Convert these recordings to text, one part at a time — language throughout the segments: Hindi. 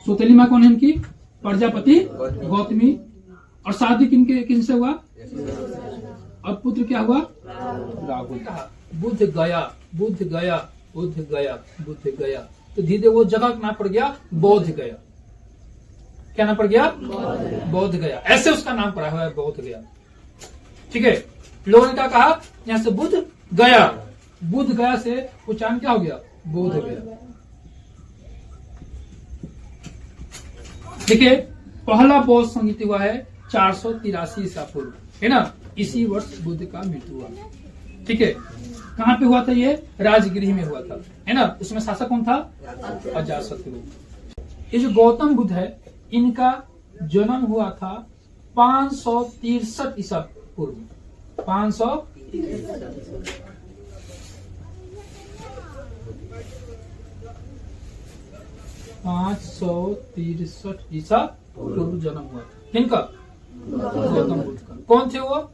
सौतेली माँ कौन है इनकी? प्रजापति गौतमी। और शादी किनसे हुआ? अब पुत्र क्या हुआ? राहुल। बुद्ध गया, बुद्ध गया, बुद्ध गया, बुद्ध गया। तो धीरे वो जगह का नाम पड़ गया बोध गया। क्या नाम पड़ गया? बोध गया। ऐसे उसका नाम पड़ा हुआ है बोध गया। ठीक है, लोगों ने क्या कहा? यहां से बुद्ध गया, बुद्ध गया से उच्चारण क्या हो गया? बोध गया। देखिए, पहला बौद्ध संगीत हुआ है 483 ईसा पूर्व, है ना? इसी वर्ष बुद्ध का मृत्यु हुआ। ठीक है, कहाँ पे हुआ था? ये राजगृह में हुआ था, है ना? उसमें शासक कौन था? अजातशत्रु। ये जो गौतम बुद्ध है, इनका जन्म हुआ था 563 ईसा पूर्व। 563 ईसा पूर्व जन्म हुआ। किनका? गौतम बुद्ध का। कौन थे वो?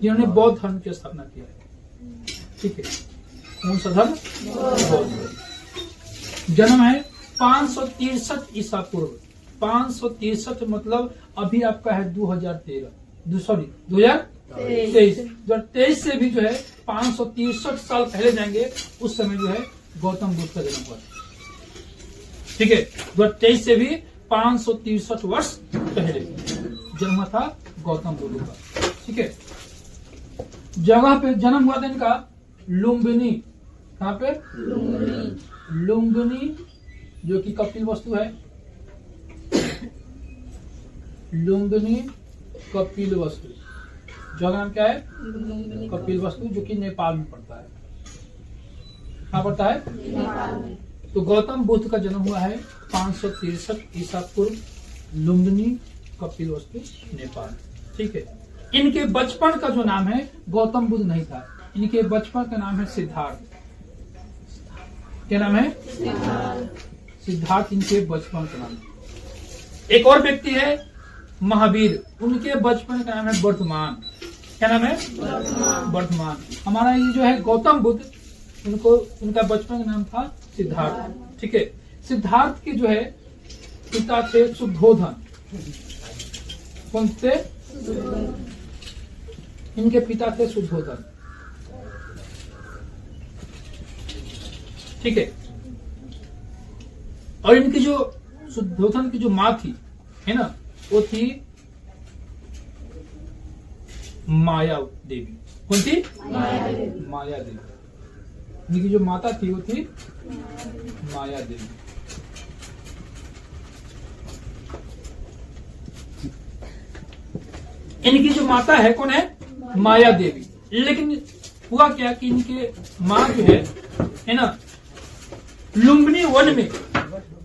जिन्होंने बौद्ध धर्म की स्थापना किया है। ठीक है, कौन सा धर्म? बौद्ध धर्म। जन्म है 563 ईसा पूर्व। 563 मतलब अभी आपका है 2023। 2023 से भी जो है 563 साल पहले जाएंगे, उस समय जो है गौतम बुद्ध का जन्म हुआ। ठीक है, 2023 से भी 563 वर्ष पहले जन्म था गौतम बुद्ध का। ठीक है, जगह पे जन्म हुआ था इनका लुम्बिनी। कहाँ पे? लुम्बिनी, जो कि कपिल वस्तु है। लुम्बिनी कपिल वस्तु, जगह नाम क्या है? कपिल वस्तु, जो कि नेपाल में पड़ता है। कहाँ पड़ता है? नेपाल में। तो गौतम बुद्ध का जन्म हुआ है 563 ईसा पूर्व, लुम्बिनी कपिल वस्तु, नेपाल। ठीक है, इनके बचपन का जो नाम है गौतम बुद्ध नहीं था, इनके बचपन का नाम है सिद्धार्थ। क्या नाम है? सिद्धार्थ इनके बचपन का नाम। एक और व्यक्ति है महावीर, उनके बचपन का नाम है वर्तमान। क्या नाम है? वर्तमान। हमारा ये जो है गौतम बुद्ध, उनका बचपन का नाम था सिद्धार्थ। ठीक है, सिद्धार्थ के जो है पिता थे शुद्धोधन। कौन थे? इनके पिता थे शुद्धोधन। ठीक है, और इनकी जो शुद्धोधन की जो माँ थी, है ना, वो थी माया देवी। कौन थी? माया देवी। इनकी जो माता थी वो थी माया देवी। इनकी जो माता है कौन है? माया देवी। लेकिन हुआ क्या कि इनके माँ जो है ना, लुम्बिनी वन में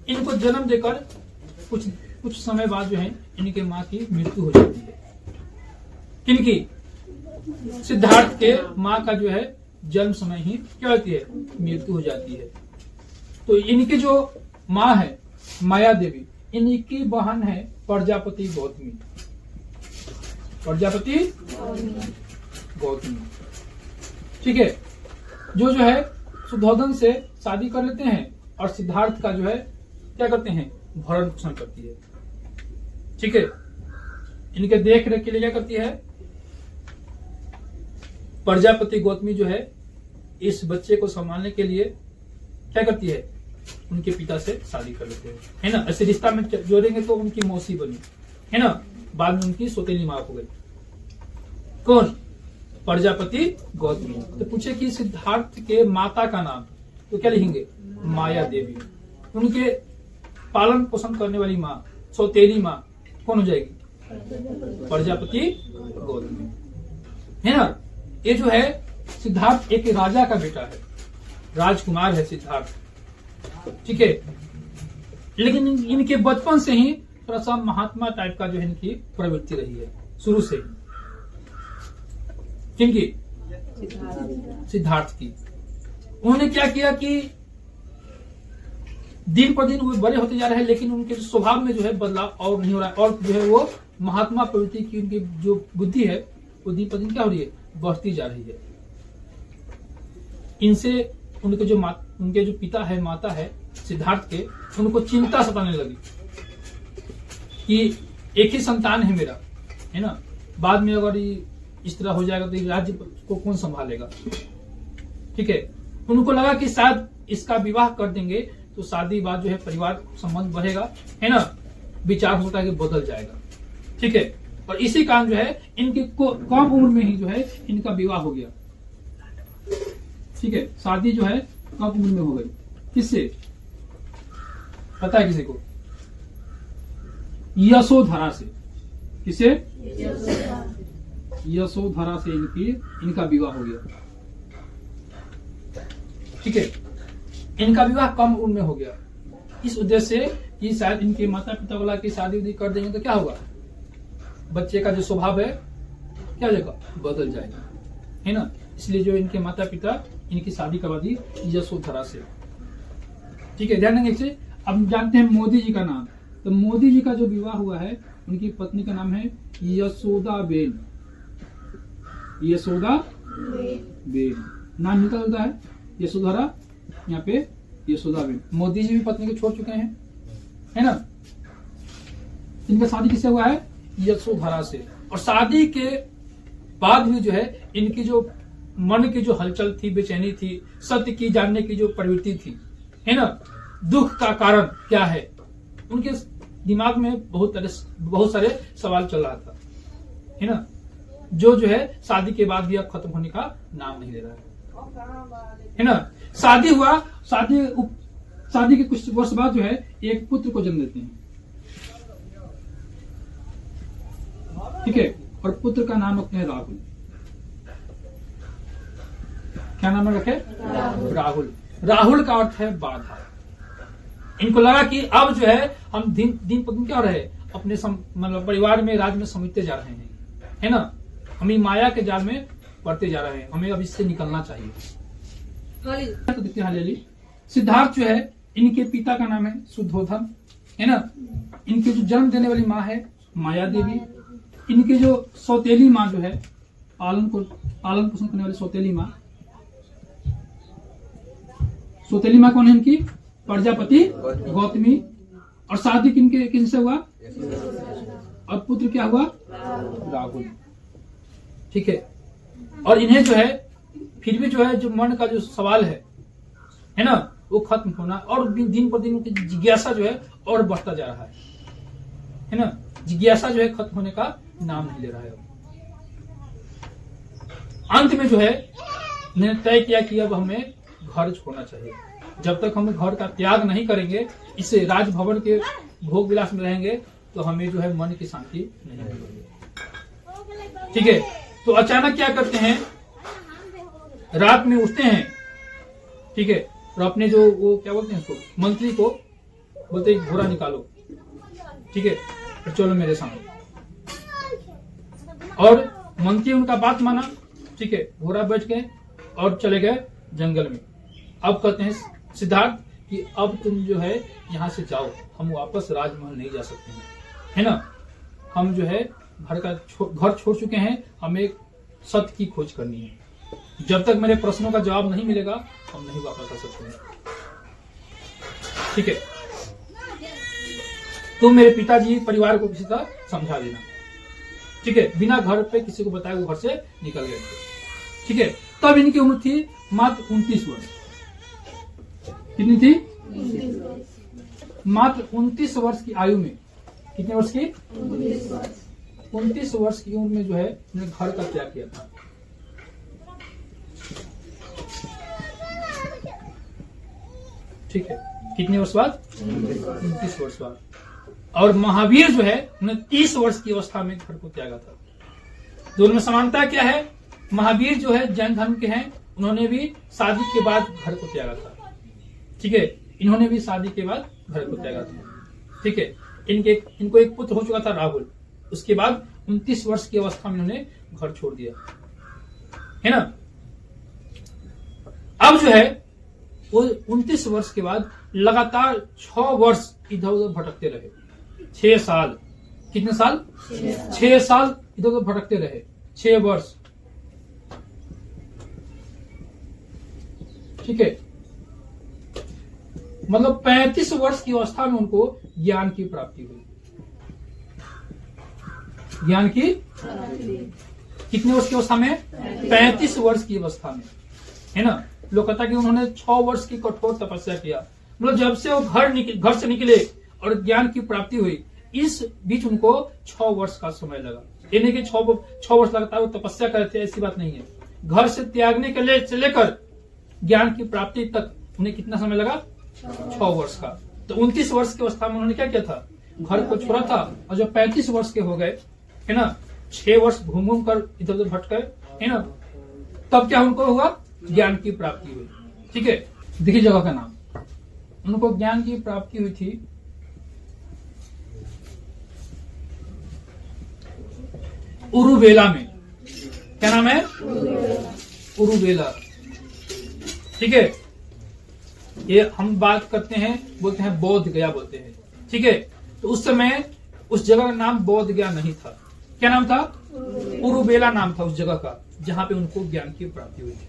इनको जन्म देकर कुछ समय बाद जो है इनके माँ की मृत्यु हो जाती है। किनकी? सिद्धार्थ के माँ का जो है जन्म समय ही क्या होती है? मृत्यु हो जाती है। तो इनकी जो माँ है माया देवी, इनकी बहन है प्रजापति गौतमी। प्रजापति गौतमी। ठीक है, जो है शुद्धोधन से शादी कर लेते हैं और सिद्धार्थ का जो है क्या करते हैं? भरण पोषण करती है। ठीक है, इनके देख रेख के लिए क्या करती है? प्रजापति गौतमी जो है इस बच्चे को संभालने के लिए क्या करती है? उनके पिता से शादी कर लेते हैं, है ना? ऐसे रिश्ता में जोड़ेंगे तो उनकी मौसी बनी, है ना? बाद में उनकी सौतेली माँ हो गई। कौन? प्रजापति गौतमी। तो पूछे कि सिद्धार्थ के माता का नाम, तो क्या लिखेंगे? माया देवी। उनके पालन पोषण करने वाली माँ, सौतेली माँ कौन हो जाएगी? प्रजापति गौतमी, है ना? ये जो है सिद्धार्थ एक राजा का बेटा है, राजकुमार है सिद्धार्थ। ठीक है, लेकिन इनके बचपन से ही थोड़ा सा महात्मा टाइप का जो है इनकी प्रवृत्ति रही है शुरू से ही। किनकी? सिद्धार्थ की। उन्होंने क्या किया कि दिन पर दिन वो बड़े होते जा रहे हैं, लेकिन उनके स्वभाव में जो है बदलाव और नहीं हो रहा है, और जो है वो महात्मा प्रवृत्ति की उनकी जो बुद्धि है वो दिन पर दिन क्या हो रही है? बढ़ती जा रही है। इनसे उनके जो पिता है, माता है, सिद्धार्थ के, उनको चिंता सताने लगी कि एक ही संतान है मेरा, है ना, बाद में अगर इस तरह हो जाएगा तो राज्य को कौन संभालेगा। ठीक है, उनको लगा कि शायद इसका विवाह कर देंगे तो शादी बाद जो है परिवार संबंध बढ़ेगा, है ना, विचार होता है कि बदल जाएगा। ठीक है, और इसी कारण जो है इनकी कम उम्र में ही जो है इनका विवाह हो गया। ठीक है, शादी जो है कम उम्र में हो गई। किससे पता है किसी को? यशोधरा से। किसे? यशोधरा से इनका विवाह हो गया। ठीक है, इनका विवाह कम उम्र में हो गया इस उद्देश्य से कि शायद इनके माता पिता वाला की शादी उदी कर देंगे तो क्या होगा, बच्चे का जो स्वभाव है क्या हो जाएगा, बदल जाएगा, है ना। इसलिए जो इनके माता पिता इनकी शादी करवा दी यशोधरा से। ठीक है, ध्यान देंगे इसे। अब जानते हैं मोदी जी का नाम। तो मोदी जी का जो विवाह हुआ है उनकी पत्नी का नाम है यशोदाबेन। यशोदाबेन नाम निकल होता है, यशोधरा, यहाँ पे यशोदाबेन। मोदी जी भी पत्नी को छोड़ चुके हैं, है ना। इनका शादी किससे हुआ है? यशोधरा से। और शादी के बाद भी जो है इनकी जो मन की जो हलचल थी, बेचैनी थी, सत्य की जानने की जो प्रवृत्ति थी, है ना, दुख का कारण क्या है, उनके दिमाग में बहुत सारे सवाल चल रहा था, है ना, जो है शादी के बाद भी अब खत्म होने का नाम नहीं ले रहा है ना। शादी हुआ, शादी के कुछ वर्ष बाद जो है एक पुत्र को जन्म देते हैं। ठीक है, और पुत्र का नाम रखते हैं राहुल। क्या नाम रखे? राहुल। राहुल का अर्थ है बाधा। इनको लगा कि अब जो है हम दिन पर दिन क्या रहे, अपने मतलब परिवार में, राज्य में समेटते जा रहे हैं, है ना, हम माया के जाल में पड़ते जा रहे हैं, हमें अब इससे निकलना चाहिए। तो देखते हैं सिद्धार्थ जो है इनके पिता का नाम है सुद्धोधन, है ना। इनके जो जन्म देने वाली माँ है माया देवी। इनके जो सौतेली माँ जो है, पालन पोषण करने वाली सौतेली माँ कौन है इनकी? प्रजापति गौतमी। और शादी किनसे हुआ? और पुत्र क्या हुआ? राहुल। ठीक है, और इन्हें जो है फिर भी जो है जो मन का जो सवाल है ना, वो खत्म होना, और दिन पर दिन उनकी जिज्ञासा जो है और बढ़ता जा रहा है ना। जिज्ञासा जो है खत्म होने का नाम नहीं ले रहा है। अंत में जो है मैंने तय किया कि अब हमें घर छोड़ना चाहिए। जब तक हम घर का त्याग नहीं करेंगे, इससे राजभवन के भोग विलास में रहेंगे, तो हमें जो है मन की शांति नहीं मिलेगी। ठीक है, तो अचानक क्या करते हैं, रात में उठते हैं, ठीक है, और अपने जो वो क्या बोलते हैं उसको, मंत्री को बोलते हैं घोड़ा निकालो, ठीक है, और चलो मेरे सामने। और मंत्री उनका बात माना, ठीक है, घोड़ा बैठ गए और चले गए जंगल में। अब कहते हैं सिद्धार्थ कि अब तुम जो है यहाँ से जाओ, हम वापस राजमहल नहीं जा सकते हैं, है ना। हम जो है घर छोड़ चुके हैं, हमें सत्य की खोज करनी है। जब तक मेरे प्रश्नों का जवाब नहीं मिलेगा हम नहीं वापस आ सकते हैं। ठीक है, तुम मेरे पिताजी परिवार को किसी तरह समझा देना। ठीक है, बिना घर पे किसी को बताए वो घर से निकल गए। ठीक है, तब इनकी उम्र थी मात्र 29 वर्ष। कितनी थी? मात्र 29 वर्ष की आयु में। कितने वर्ष की? 29 वर्ष की उम्र में जो है उन्होंने घर का त्याग किया था। ठीक है, कितने वर्ष बाद? 29 वर्ष बाद। और महावीर जो है उन्होंने 30 वर्ष की अवस्था में घर को त्यागा था। दोनों में समानता क्या है? महावीर जो है जैन धर्म के हैं, उन्होंने भी शादी के बाद घर को त्यागा था। ठीक है, इन्होंने भी शादी के बाद घर को त्यागा था। ठीक है, इनको एक पुत्र हो चुका था राहुल। उसके बाद 29 वर्ष की अवस्था में इन्होंने घर छोड़ दिया, है ना। अब जो है वो 29 वर्ष के बाद लगातार 6 वर्ष इधर उधर भटकते रहे। 6 साल। कितने साल? 6 साल इधर उधर भटकते रहे। 6 वर्ष। ठीक है, मतलब 35 वर्ष की अवस्था में उनको ज्ञान की प्राप्ति हुई। ज्ञान की कितने वर्ष की अवस्था में? 35 वर्ष की अवस्था में, है ना। लोग कहता कि उन्होंने 6 वर्ष की कठोर तपस्या किया। मतलब जब से वो घर से निकले और ज्ञान की प्राप्ति हुई, इस बीच उनको 6 वर्ष का समय लगा। ये नहीं कि 6 वर्ष लगातार वो तपस्या करे थे, ऐसी बात नहीं है। घर से त्यागने के लिए से लेकर ज्ञान की प्राप्ति तक उन्हें कितना समय लगा? 6 वर्ष का। तो 29 वर्ष की अवस्था में उन्होंने क्या किया था? घर को छोड़ा था। और जब 35 वर्ष के हो गए, है ना, 6 वर्ष घूम घूम कर इधर उधर भटक गए, है ना, तब क्या उनको हुआ? ज्ञान की प्राप्ति हुई। ठीक है, देखिए जगह का नाम, उनको ज्ञान की प्राप्ति हुई थी उरुवेला में। क्या नाम है? उरुवेला। ठीक है, ये हम बात करते हैं, बोलते हैं बोध गया बोलते हैं। ठीक है, तो उस समय उस जगह का नाम बोध गया नहीं था। क्या नाम था? उरुवेला नाम था उस जगह का, जहां पे उनको ज्ञान की प्राप्ति हुई थी।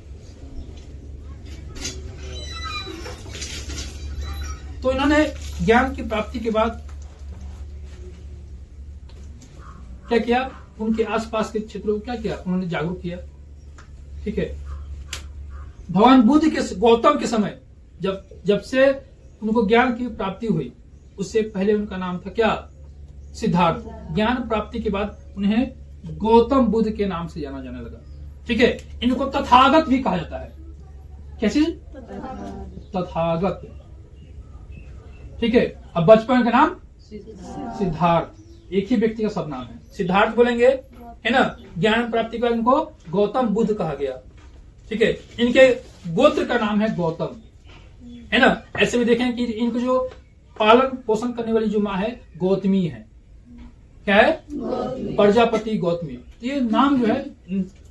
तो इन्होंने ज्ञान की प्राप्ति के बाद क्या किया? उनके आसपास के क्षेत्रों को क्या किया? उन्होंने जागरूक किया। ठीक है, भगवान बुद्ध के, गौतम के समय जब से उनको ज्ञान की प्राप्ति हुई, उससे पहले उनका नाम था क्या? सिद्धार्थ। ज्ञान प्राप्ति के बाद उन्हें गौतम बुद्ध के नाम से जाना जाने लगा। ठीक है, इनको तथागत भी कहा जाता है। कैसे? तथागत। ठीक है, अब बचपन का नाम सिद्धार्थ। एक ही व्यक्ति का सब नाम है, सिद्धार्थ बोलेंगे, है ना। ज्ञान प्राप्ति के बाद इनको गौतम बुद्ध कहा गया। ठीक है, इनके गोत्र का नाम है गौतम, है ना। ऐसे भी देखें कि इनको जो पालन पोषण करने वाली जो माँ है, गौतमी है। क्या है? प्रजापति गौतमी। तो ये नाम जो है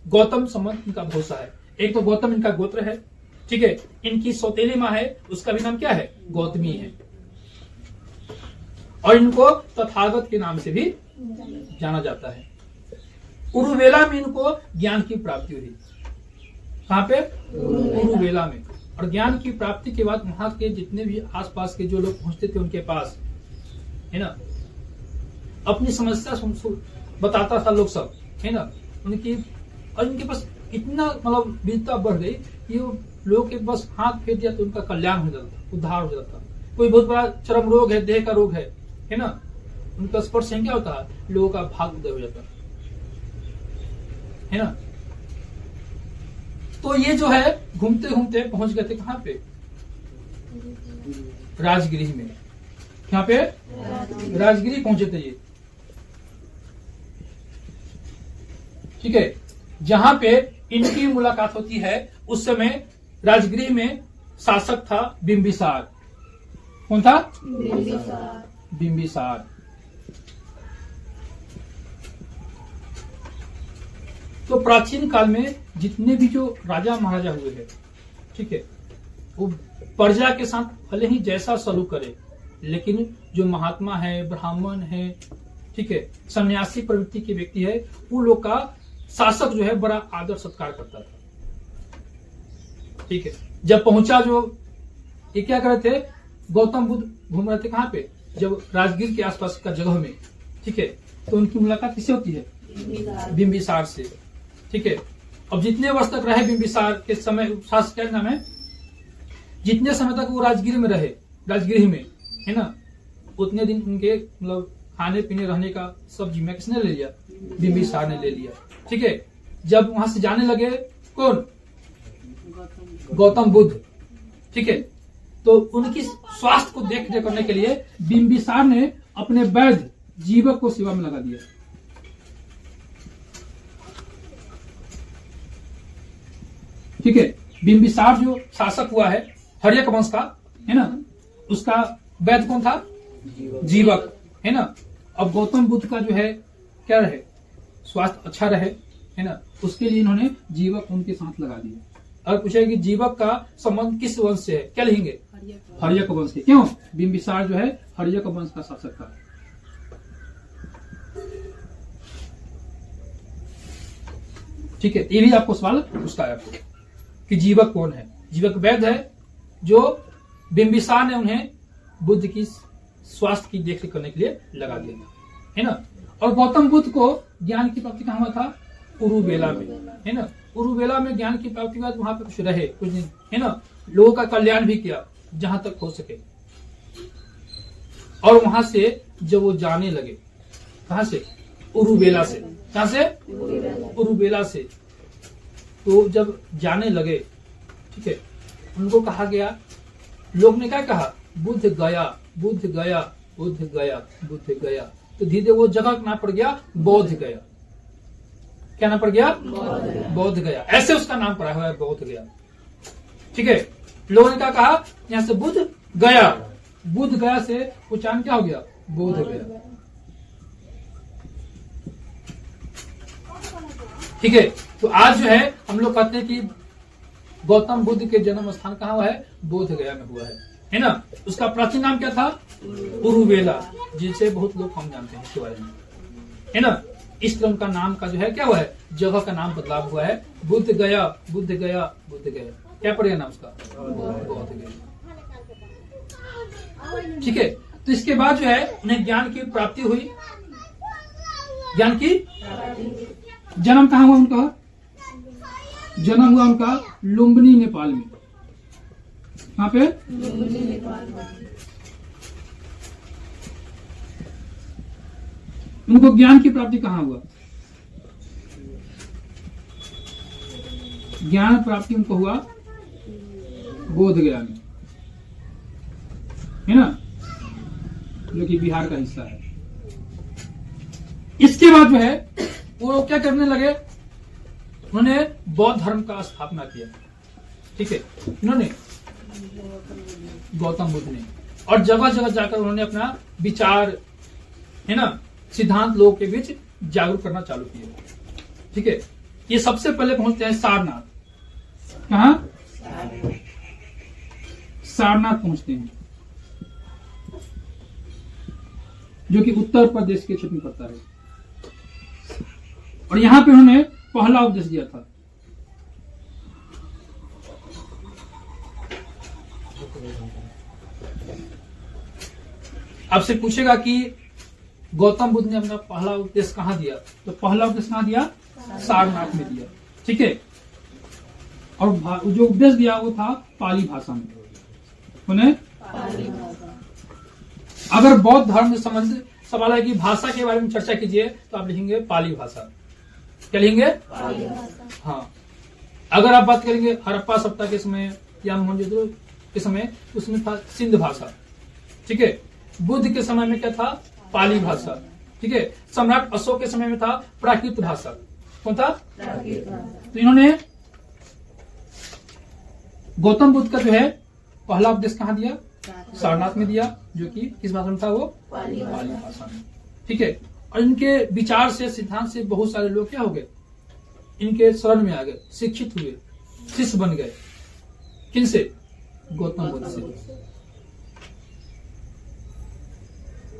गौतम संबंध इनका भरोसा है। एक तो गौतम इनका गोत्र है। ठीक है, इनकी सौतेली माँ है, उसका भी नाम क्या है? गौतमी है। और इनको तथागत के नाम से भी जाना जाता है। उरुवेला में इनको ज्ञान की प्राप्ति हुई। कहां पे? उरुवेला में। और ज्ञान की प्राप्ति के बाद वहां के जितने भी आसपास के जो लोग पहुंचते थे उनके पास, है ना, अपनी समस्या बताता था लोग सब, है ना। उनकी और इनके पास इतना मतलब विद्वता बढ़ गई कि लोगों के बस हाथ फेर दिया तो उनका कल्याण हो जाता, उद्धार हो जाता। कोई बहुत बड़ा चरम रोग है, देह का रोग है ना, उनका स्पर्श क्या होता है? लोगों का भाग उदय हो जाता है ना। तो ये जो है घूमते घूमते पहुंच गए थे कहां पे? राजगृह में। यहाँ पे राजगृह पहुंचे थे ये। ठीक है, जहां पे इनकी मुलाकात होती है उस समय राजगृह में शासक था बिंबिसार। कौन था? बिंबिसार। तो प्राचीन काल में जितने भी जो राजा महाराजा हुए हैं, ठीक है, वो प्रजा के साथ भले ही जैसा सलूक करे, लेकिन जो महात्मा है, ब्राह्मण है, ठीक है, सन्यासी प्रवृत्ति के व्यक्ति है, वो लोग का शासक जो है बड़ा आदर सत्कार करता था। ठीक है, जब पहुंचा जो ये क्या कर रहे थे? गौतम बुद्ध घूम रहे थे कहां पे? जब राजगीर के आसपास का जगह में। ठीक है, तो उनकी मुलाकात किससे होती है? बिंबिसार से। ठीक है, अब जितने वर्ष तक रहे बिंबिसार के समय, शासक क्या नाम है, जितने समय तक वो राजगीर में रहे, राजगृह में, है ना, उतने दिन उनके मतलब खाने पीने रहने का सब जिम्मा किसने ले लिया? बिंबिसार ने ले लिया। ठीक है, जब वहां से जाने लगे कौन? गौतम बुद्ध। ठीक है, तो उनकी स्वास्थ्य को देख रेख करने के लिए बिंबिसार ने अपने वैद्य जीवक को सेवा में लगा दिया। ठीक है, बिंबिसार जो शासक हुआ है हर्यक वंश का, है ना, उसका वैद्य कौन था? जीवक, है ना। अब गौतम बुद्ध का जो है क्या रहे? स्वास्थ्य अच्छा रहे, है ना, उसके लिए इन्होंने जीवक उनके साथ लगा दिया। और पूछे कि जीवक का संबंध किस वंश से है? क्या लिखेंगे? हर्यक वंश के। क्यों? बिंबिसार जो है हर्यक वंश का शासक था। ठीक है, ये भी आपको सवाल पूछता है आपको कि जीवक कौन है? जीवक वैद्य है जो बिंबिसार ने उन्हें बुद्ध की स्वास्थ्य की देखरेख करने के लिए लगा दिया था, है ना। और गौतम बुद्ध को ज्ञान की प्राप्ति कहाँ हुआ था? उरुवेला में, है ना। उरुवेला में ज्ञान की प्राप्ति बाद वहां पे कुछ रहे, कुछ दिन, है ना। लोगों का कल्याण भी किया जहां तक हो सके। और वहां से जब वो जाने लगे, कहां से? उरुवेला से। कहां से? उरुवेला से। तो जब जाने लगे, ठीक है, उनको कहा गया, लोग ने क्या कहा? बुद्ध गया, बुद्ध गया, बुद्ध गया, बुद्ध गया। तो धीरे धीरे वो जगह का नाम पड़ गया बौद्ध गया। क्या नाम पड़ गया? बौद्ध गया। ऐसे उसका नाम पड़ा हुआ है, बौद्ध गया, ठीक है। लोगों ने क्या कहा? यहां से बुद्ध गया, बुद्ध गया से उच्चारण क्या हो गया? बोध गया, ठीक है। तो आज जो है हम लोग कहते हैं कि गौतम बुद्ध के जन्म स्थान कहाँ हुआ है? बोध गया में हुआ है ना। उसका प्राचीन नाम क्या था? उरुवेला, जिसे बहुत लोग कम जानते हैं इसके बारे में, है ना। इस तरह का नाम का जो है क्या हुआ है? जगह का नाम बदलाव हुआ है। बुद्ध गया, बुद्ध गया, बुद्ध गया। क्या पड़ेगा नाम उसका? बोध गया, ठीक है। तो इसके बाद जो है उन्हें ज्ञान की प्राप्ति हुई। ज्ञान की जन्म कहाँ हुआ उनका? जन्म हुआ उनका लुम्बिनी नेपाल में। कहाँ पे? उनको ज्ञान की प्राप्ति कहाँ हुआ? ज्ञान प्राप्ति उनको हुआ बोध गया में, है ना, जो कि बिहार का हिस्सा है। इसके बाद जो है वो क्या करने लगे? उन्होंने बौद्ध धर्म का स्थापना किया, ठीक है। इन्होंने गौतम बुद्ध ने, और जगह जगह जाकर उन्होंने अपना विचार, है ना, सिद्धांत लोगों के बीच जागरूक करना चालू किया, ठीक है। ये सबसे पहले पहुंचते हैं सारनाथ। कहां? सारनाथ पहुंचते हैं, जो कि उत्तर प्रदेश के क्षेत्र में पड़ता है। और यहां पे उन्होंने पहला उपदेश दिया था। आपसे पूछेगा कि गौतम बुद्ध ने अपना पहला उपदेश कहां दिया? तो पहला उपदेश कहां दिया? सारनाथ में दिया, ठीक है। और जो उपदेश दिया वो था पाली भाषा में। उन्हें अगर बौद्ध धर्म से संबंधित सवाल है कि भाषा के बारे में चर्चा कीजिए तो आप लिखेंगे पाली भाषा। क्या लिखेंगे? हाँ। अगर आप बात करेंगे हड़प्पा सभ्यता के समय या मोहनजोदड़ो के समय, उसमें था सिंध भाषा, ठीक है। बुद्ध के समय में क्या था? पाली भाषा, ठीक है। सम्राट अशोक के समय में था प्राकृत भाषा। कौन था? तो इन्होंने गौतम बुद्ध का जो है पहला उपदेश कहां दिया? सारनाथ में दिया, जो कि किस भाषा में था? वो पाली भाषा में, ठीक है। और इनके विचार से, सिद्धांत से बहुत सारे लोग क्या हो गए? इनके शरण में आ गए, शिक्षित हुए, शिष्य बन गए। किनसे? गौतम बुद्ध से।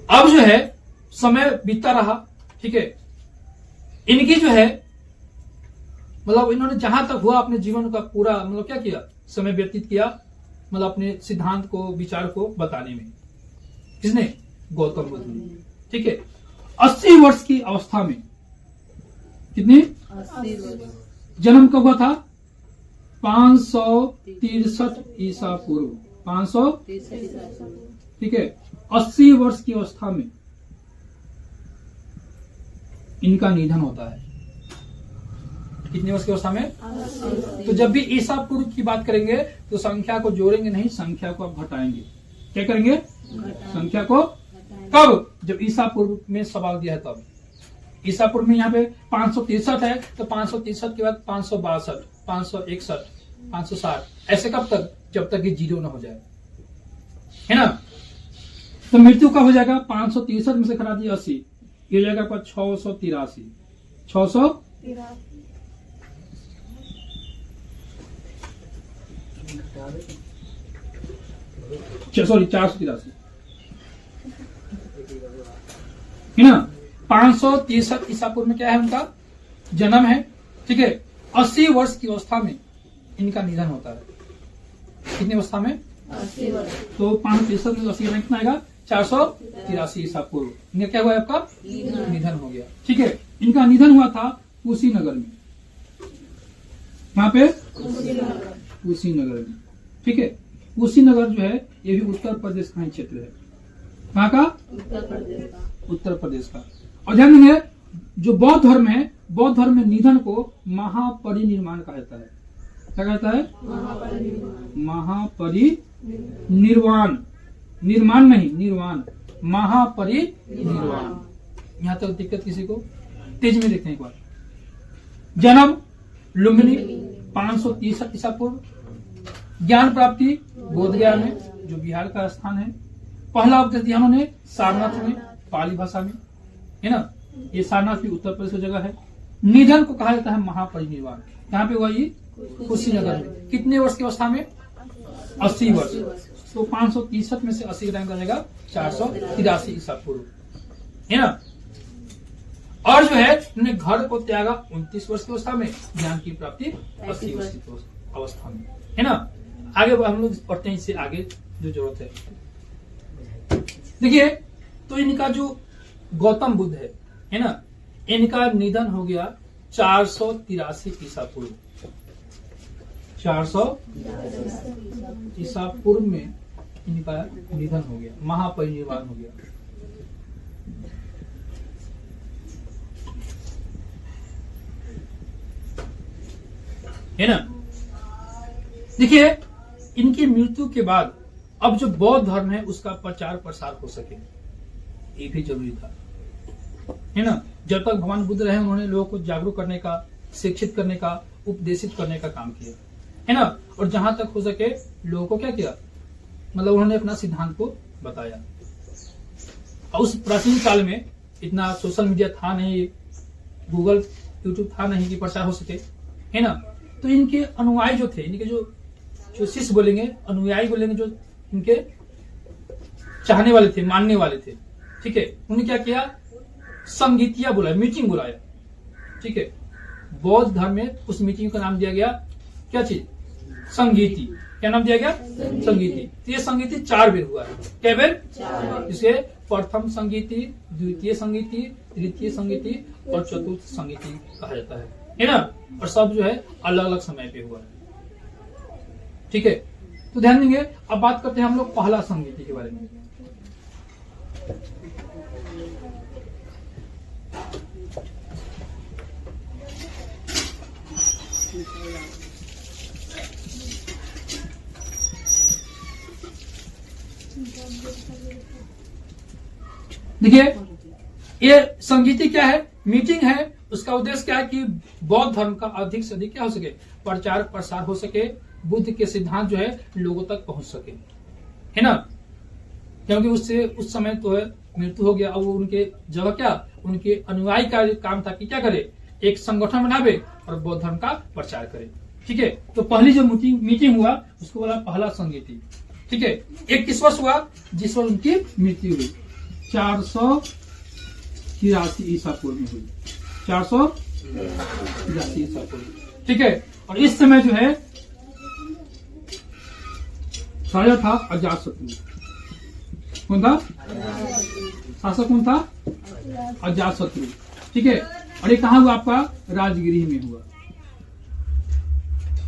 अब जो है समय बीतता रहा, ठीक है। इनकी जो है मतलब इन्होंने जहां तक हुआ अपने जीवन का पूरा मतलब क्या किया? समय व्यतीत किया, मतलब अपने सिद्धांत को, विचार को बताने में। किसने? गौतम बुद्ध ने, ठीक है। 80 वर्ष की अवस्था में, कितनी? 80 वर्ष। जन्म कब हुआ था? 563 ईसा पूर्व, 563, ठीक है। 80 वर्ष की अवस्था में इनका निधन होता है। कितनी वर्ष की अवस्था में? 80। तो जब भी ईसा पूर्व की बात करेंगे तो संख्या को जोड़ेंगे नहीं, संख्या को आप घटाएंगे। क्या करेंगे? संख्या को। कब? जब ईसा पूर्व में सवाल दिया है तब। ईसा पूर्व में यहाँ पे 563 है, तो 563 के बाद 562, 561, 560, ऐसे कब तक? जब तक ये 0 ना हो जाए, है ना। तो मृत्यु कब हो जाएगा? 563 में से घटा दिया 80, ये हो जाएगा आपका 683, 683, सॉरी 483, है ना। 563 ईसा पूर्व में क्या है? उनका जन्म है, ठीक है। 80 वर्ष की अवस्था में इनका निधन होता है। कितनी अवस्था में? तो 563 में 80 कितना आएगा 483 ईसा पूर्व। इनका क्या हुआ है आपका निधन हो गया। ठीक है, इनका निधन हुआ था कुशीनगर में। वहां पे कुशीनगर में। ठीक है, कुशीनगर जो है ये भी उत्तर प्रदेश का ही क्षेत्र है। कहाँ का? उत्तर प्रदेश का। और ध्यान देंगे जो बौद्ध धर्म है, बौद्ध धर्म में निधन को महापरिनिर्वाण कहा जाता है। क्या कहता है? महापरिनिर्वाण। निर्माण नहीं, निर्वाण। महापरिनिर्वाण। यहां तक दिक्कत किसी को? तेज में देखते हैं एक बार। जन्म लुम्बिनी 530 ईसा पूर्व। ज्ञान प्राप्ति बोधगया में, जो बिहार का स्थान है। पहला उपदेश दिया उन्होंने सारनाथ में, पाली भाषा में, है ना। ये सारनाथ भी उत्तर प्रदेश की जगह है। निधन को कहा जाता है महापरिनिर्वाण। कहाँ पे हुआ ये? कुशीनगर में। कितने वर्ष की अवस्था में? 80 वर्ष। तो 563 में से 80 घटाएंगे तो जाएगा 483 ईसा पूर्व, है ना। और जो है उन्होंने घर को त्यागा 29 वर्ष की अवस्था में, ज्ञान की प्राप्ति 80 वर्ष की अवस्था में, है ना। आगे हम लोग पढ़ते हैं इससे आगे जो जरूरत है। देखिए, तो इनका जो गौतम बुद्ध है ना, इनका निधन हो गया 483 ईसा पूर्व। 400 ईसा पूर्व में इनका निधन हो गया, महापरिनिर्वाण हो गया। है ना। देखिए, इनकी मृत्यु के बाद अब जो बौद्ध धर्म है उसका प्रचार प्रसार हो सके, ये भी जरूरी था, है ना। जब तक भगवान बुद्ध रहे उन्होंने लोगों को जागरूक करने का, शिक्षित करने का, उपदेशित करने का काम किया, है ना। और जहां तक हो सके लोगों को क्या किया, मतलब उन्होंने अपना सिद्धांत को बताया। और उस प्राचीन काल में इतना सोशल मीडिया था नहीं, गूगल यूट्यूब था नहीं कि प्रचार हो सके, है ना। तो इनके अनुयायी जो थे, इनके जो शिष्य बोलेंगे, अनुयायी बोलेंगे, जो इनके चाहने वाले थे, मानने वाले थे, ठीक है, उन्होंने क्या किया, संगीतिया बुलाया, मीटिंग बुलाया। ठीक है, बौद्ध धर्म में उस मीटिंग का नाम दिया गया क्या चीज? संगीति। क्या नाम दिया गया? संगीति। तो ये संगीति 4 बेर हुआ है। क्या बेर? इसे प्रथम संगीति, द्वितीय संगीति, तृतीय संगीति और चतुर्थ संगीति कहा जाता है ना। और सब जो है अलग अलग समय पे हुआ है। ठीक है, तो ध्यान देंगे। अब बात करते हैं हम लोग पहला संगीति के बारे में। देखिए, ये संगीति क्या है? मीटिंग है। उसका उद्देश्य क्या है कि बौद्ध धर्म का अधिक से अधिक क्या हो सके, प्रचार प्रसार हो सके, बुद्ध के सिद्धांत जो है लोगों तक पहुंच सके, है ना। क्योंकि उससे उस समय तो है मृत्यु हो गया। और वो उनके जगह क्या, उनके अनुयायी का काम था कि क्या करे, एक संगठन बनावे और बौद्ध धर्म का प्रचार करे। ठीक है, तो पहली जो मीटिंग हुआ उसको बोला पहला संगीति। ठीक है, एक किस वर्ष हुआ? जिस वर्ष उनकी मृत्यु हुई, 483 ईसा पूर्व में हुई। 483 ईसा पूर्व। ठीक है, और इस समय जो है राजा था अजातशत्रु। कौन था? शासक कौन था? अजातशत्रु। ठीक है, और ये कहाँ हुआ आपका? राजगृह में हुआ।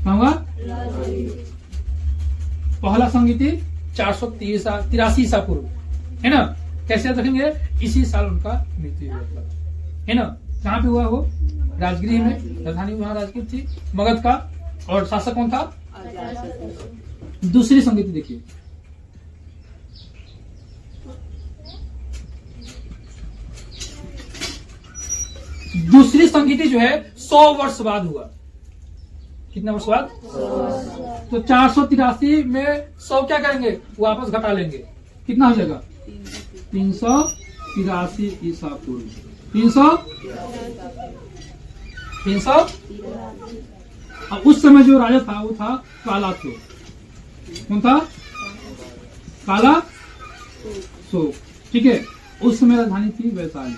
कहाँ हुआ? पहला संगीति 483 ईसा पूर्व, है ना। कैसे रखेंगे? इसी साल उनका मृत्यु हुआ था, है ना। कहाँ पे हुआ वो? राजगृह में। राजधानी वहां राजगृह थी मगध का। और शासक कौन था? दूसरी संगीति देखिए, दूसरी संगीति जो है 100 वर्ष बाद हुआ। कितने वर्ष बाद? 100। तो 483 में 100 क्या करेंगे? वापस घटा लेंगे। कितना हो जाएगा? 383 ईसा पूर्व। 300। और उस समय जो राजा था वो था काला शोक। कौन था? काला शोक। ठीक है, उस समय राजधानी थी वैशाली।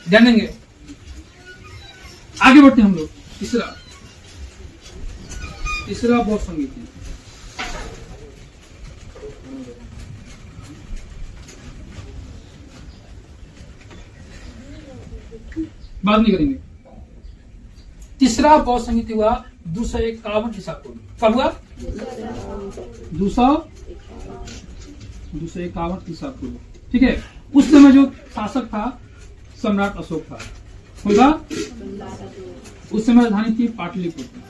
ध्यान देंगे। आगे बढ़ते हैं हम लोग। तीसरा बौद्ध संगीति। बात नहीं करेंगे। तीसरा बौद्ध संगीति हुआ 251 ईसा पूर्व। कब हुआ? 251 ईसा पूर्व। ठीक है। उस समय जो शासक था सम्राट अशोक था। होगा उस समय राजधानी थी पाटलिपुत्र।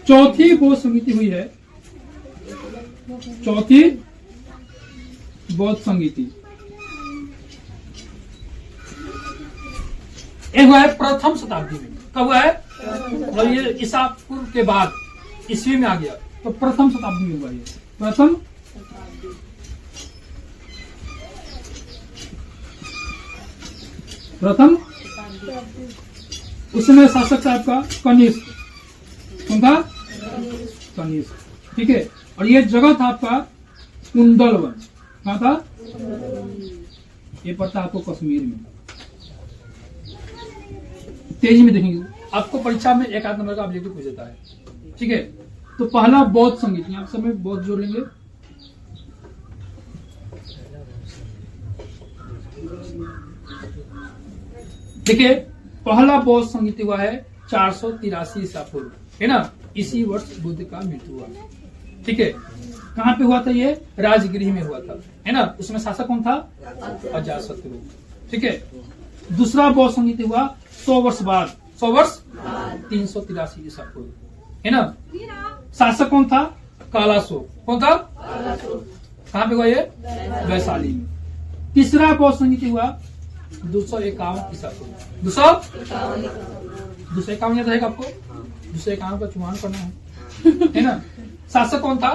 चौथी बौद्ध संगीति हुई है, चौथी बौद्ध संगीति। एक हुआ है प्रथम शताब्दी में। कब हुआ है? और ये ईसा पूर्व के बाद ईस्वी में आ गया, तो प्रथम शताब्दी में हुआ। ये प्रथम उस समय शासक था आपका कनिष्क। कौन था? कनिष्क। ठीक है। और ये जगह था आपका कुंडलवन। कहाँ था? ये पड़ता आपको कश्मीर में। तेजी में देखेंगे, आपको परीक्षा में एक आध नंबर का ऑब्जेक्टिव पूछ देता है। ठीक है। तो पहला बौद्ध संगीत, यहाँ समय बौद्ध जोड़ लेंगे। देखिए, पहला बौद्ध संगीत हुआ है 483 ईसा पूर्व, है ना। इसी वर्ष बुद्ध का मृत्यु हुआ। ठीक है। कहाँ पे हुआ था? ये राजगृह में हुआ था, है ना। उसमें शासक कौन था? अजातशत्रु। ठीक है। दूसरा बौद्ध संगीत हुआ 100 वर्ष बाद। 100 वर्ष 383 ईसा पूर्व, है ना। शासक कौन था? कालाशोक। कौन था? कहाँ पे हुआ ये? वैशाली में। तीसरा बौद्ध संगीत हुआ 251 ईसा पूर्व। 251 याद रहेगा आपको? 251 का चुनाव करना है ना। शासक कौन था?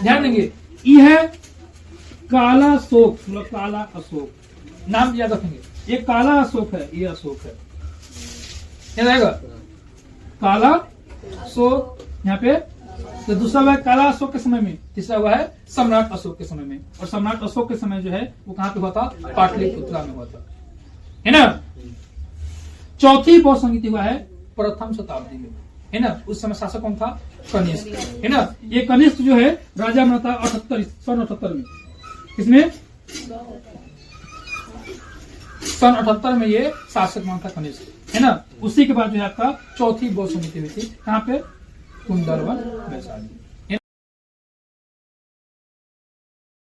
ध्यान देंगे, ये है कालाशोक, मतलब काला अशोक। नाम याद रखेंगे, ये काला अशोक है, ये अशोक है। याद रहेगा? काला अशोक यहाँ पे। तो दूसरा हुआ है काला अशोक के समय में। तीसरा हुआ है सम्राट अशोक के समय में। और सम्राट अशोक के समय जो है वो कहाँ पे हुआ था? पाटलिपुत्रा में हुआ था, है ना। चौथी बौद्ध संगीति हुआ है प्रथम शताब्दी में, है ना। उस समय शासक कौन था? कनिष्क, है ना। ये कनिष्क जो है राजा बना था 78 में। इसमें सन 78 में ये शासक बना था कनिष्क, है ना। उसी के बाद जो है आपका चौथी बौद्ध संगीति हुई थी। कहाँ पे? कुंडलवन, वैशाली।